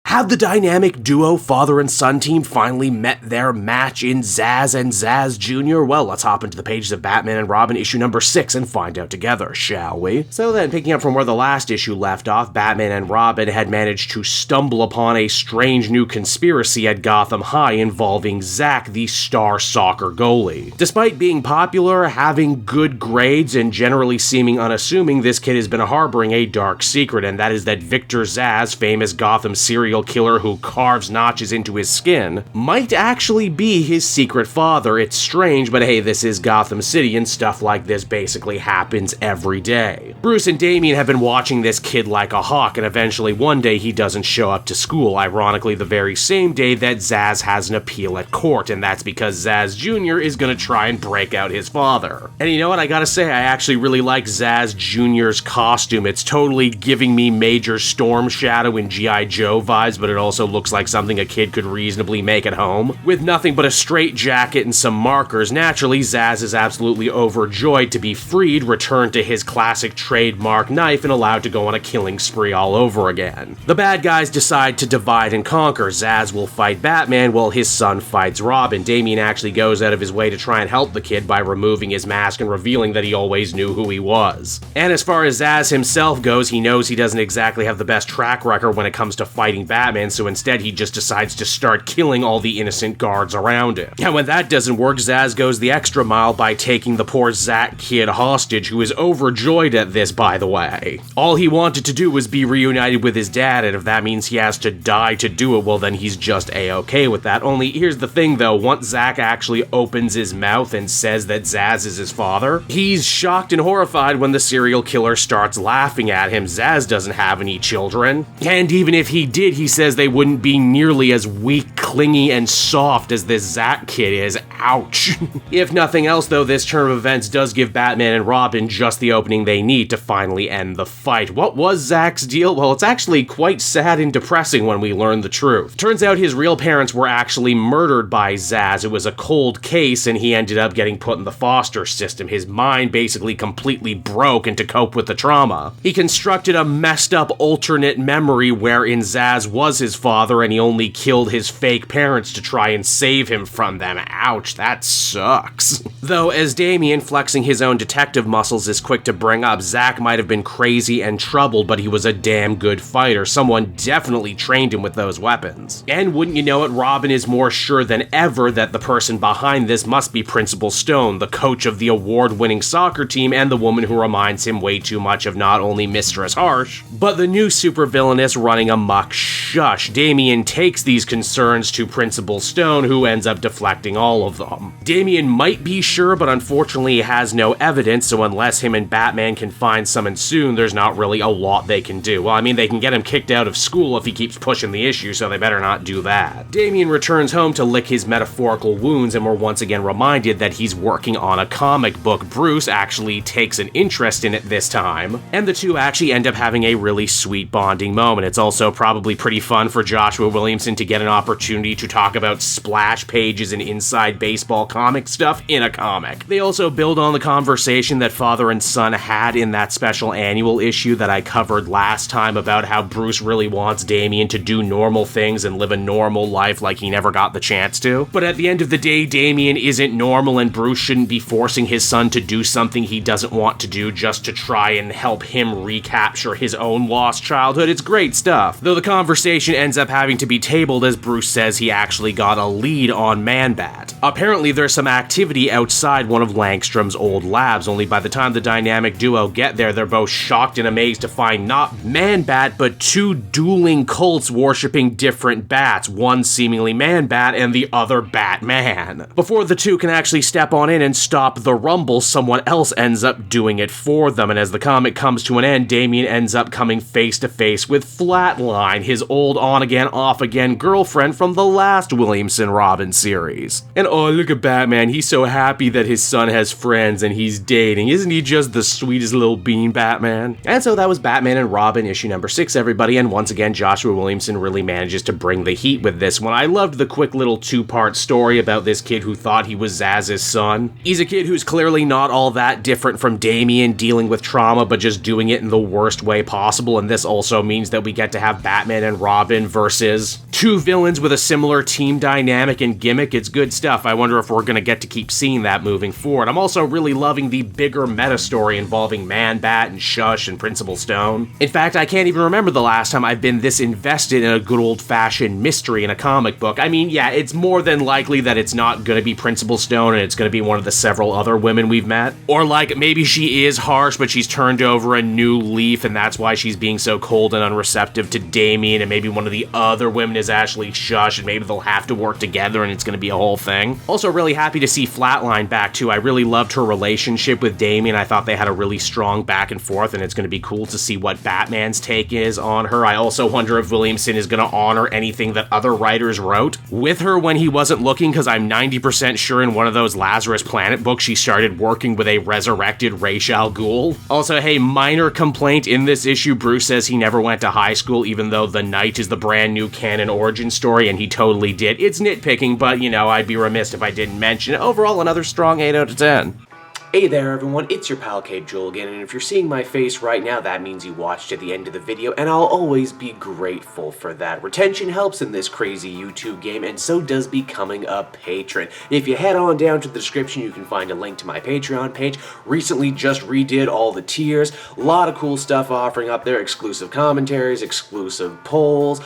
Have the dynamic duo father and son team finally met their match in Zsasz and Zsasz Jr.? Well, let's hop into the pages of Batman and Robin issue number 6 and find out together, shall we? So then, picking up from where the last issue left off, Batman and Robin had managed to stumble upon a strange new conspiracy at Gotham High involving Zach, the star soccer goalie. Despite being popular, having good grades, and generally seeming unassuming, this kid has been harboring a dark secret, and that is that Victor Zsasz, famous Gotham serial killer who carves notches into his skin, might actually be his secret father. It's strange, but hey, this is Gotham City and stuff like this basically happens every day. Bruce and Damian have been watching this kid like a hawk, and eventually one day he doesn't show up to school, ironically the very same day that Zsasz has an appeal at court, and that's because Zsasz Jr. is gonna try and break out his father. And you know what, I gotta say, I actually really like Zsasz Jr.'s costume. It's totally giving me Major Storm Shadow and G.I. Joe vibes, but it also looks like something a kid could reasonably make at home. With nothing but a straight jacket and some markers, naturally, Zsasz is absolutely overjoyed to be freed, returned to his classic trademark knife, and allowed to go on a killing spree all over again. The bad guys decide to divide and conquer. Zsasz will fight Batman while his son fights Robin. Damian actually goes out of his way to try and help the kid by removing his mask and revealing that he always knew who he was. And as far as Zsasz himself goes, he knows he doesn't exactly have the best track record when it comes to fighting Batman, so instead he just decides to start killing all the innocent guards around him. And when that doesn't work, Zsasz goes the extra mile by taking the poor Zach kid hostage, who is overjoyed at this, by the way. All he wanted to do was be reunited with his dad, and if that means he has to die to do it, well then he's just a-okay with that. Only here's the thing though, once Zach actually opens his mouth and says that Zsasz is his father, he's shocked and horrified when the serial killer starts laughing at him. Zsasz doesn't have any children, and even if he did, he says they wouldn't be nearly as weak, clingy, and soft as this Zach kid is. Ouch. If nothing else though, this turn of events does give Batman and Robin just the opening they need to finally end the fight. What was Zach's deal? Well, it's actually quite sad and depressing when we learn the truth. Turns out his real parents were actually murdered by Zsasz. It was a cold case, and he ended up getting put in the foster system. His mind basically completely broke, and to cope with the trauma, he constructed a messed up alternate memory wherein Zsasz was his father, and he only killed his fake parents to try and save him from them. Ouch, that sucks. Though, as Damian, flexing his own detective muscles, is quick to bring up, Zach might have been crazy and troubled, but he was a damn good fighter. Someone definitely trained him with those weapons. And wouldn't you know it, Robin is more sure than ever that the person behind this must be Principal Stone, the coach of the award-winning soccer team and the woman who reminds him way too much of not only Mistress Harsh, but the new supervillainess running amok, Shush. Damian takes these concerns to Principal Stone, who ends up deflecting all of them. Damian might be sure, but unfortunately he has no evidence, so unless him and Batman can find someone soon, there's not really a lot they can do. Well, I mean, they can get him kicked out of school if he keeps pushing the issue, so they better not do that. Damian returns home to lick his metaphorical wounds, and we're once again reminded that he's working on a comic book. Bruce actually takes an interest in it this time, and the two actually end up having a really sweet bonding moment. It's also probably pretty fun for Joshua Williamson to get an opportunity to talk about splash pages and inside baseball comic stuff in a comic. They also build on the conversation that father and son had in that special annual issue that I covered last time about how Bruce really wants Damian to do normal things and live a normal life like he never got the chance to. But at the end of the day, Damian isn't normal, and Bruce shouldn't be forcing his son to do something he doesn't want to do just to try and help him recapture his own lost childhood. It's great stuff. Though the conversation ends up having to be tabled as Bruce says he actually got a lead on Man-Bat. Apparently there's some activity outside one of Langstrom's old labs, only by the time the dynamic duo get there, they're both shocked and amazed to find not Man-Bat, but two dueling cults worshipping different bats, one seemingly Man-Bat and the other Batman. Before the two can actually step on in and stop the rumble, someone else ends up doing it for them, and as the comic comes to an end, Damian ends up coming face to face with Flatline, his old on-again, off-again girlfriend from the last Williamson Robin series. And oh, look at Batman, he's so happy that his son has friends and he's dating. Isn't he just the sweetest little bean, Batman? And so that was Batman and Robin issue number 6, everybody, and once again, Joshua Williamson really manages to bring the heat with this one. I loved the quick little two-part story about this kid who thought he was Zaz's son. He's a kid who's clearly not all that different from Damian, dealing with trauma, but just doing it in the worst way possible, and this also means that we get to have Batman and and Robin versus two villains with a similar team dynamic and gimmick. It's good stuff. I wonder if we're going to get to keep seeing that moving forward. I'm also really loving the bigger meta story involving Man-Bat and Shush and Principal Stone. In fact, I can't even remember the last time I've been this invested in a good old-fashioned mystery in a comic book. I mean, yeah, it's more than likely that it's not going to be Principal Stone and it's going to be one of the several other women we've met. Or like, maybe she is harsh, but she's turned over a new leaf and that's why she's being so cold and unreceptive to Damian, and maybe one of the other women is actually Shush, and maybe they'll have to work together and it's going to be a whole thing. Also really happy to see Flatline back too. I really loved her relationship with Damian. I thought they had a really strong back and forth, and it's going to be cool to see what Batman's take is on her. I also wonder if Williamson is going to honor anything that other writers wrote with her when he wasn't looking, because I'm 90% sure in one of those Lazarus Planet books she started working with a resurrected Ra's al Ghul. Also, hey, minor complaint in this issue, Bruce says he never went to high school, even though The Knight is the brand new canon origin story, and he totally did. It's nitpicking, but you know, I'd be remiss if I didn't mention it. Overall, another strong 8 out of 10. Hey there everyone, it's your pal Cape Joel again, and if you're seeing my face right now, that means you watched to the end of the video, and I'll always be grateful for that. Retention helps in this crazy YouTube game, and so does becoming a patron. If you head on down to the description, you can find a link to my Patreon page. Recently just redid all the tiers, a lot of cool stuff offering up there, exclusive commentaries, exclusive polls,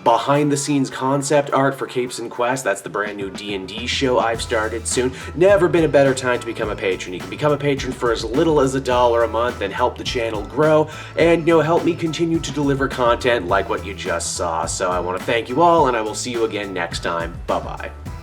behind the scenes concept art for Capes and Quest. That's the brand new D&D show I've started soon. Never been a better time to become a patron. You can become a patron for as little as $1 a month and help the channel grow, and help me continue to deliver content like what you just saw. So I want to thank you all, and I will see you again next time. Bye bye.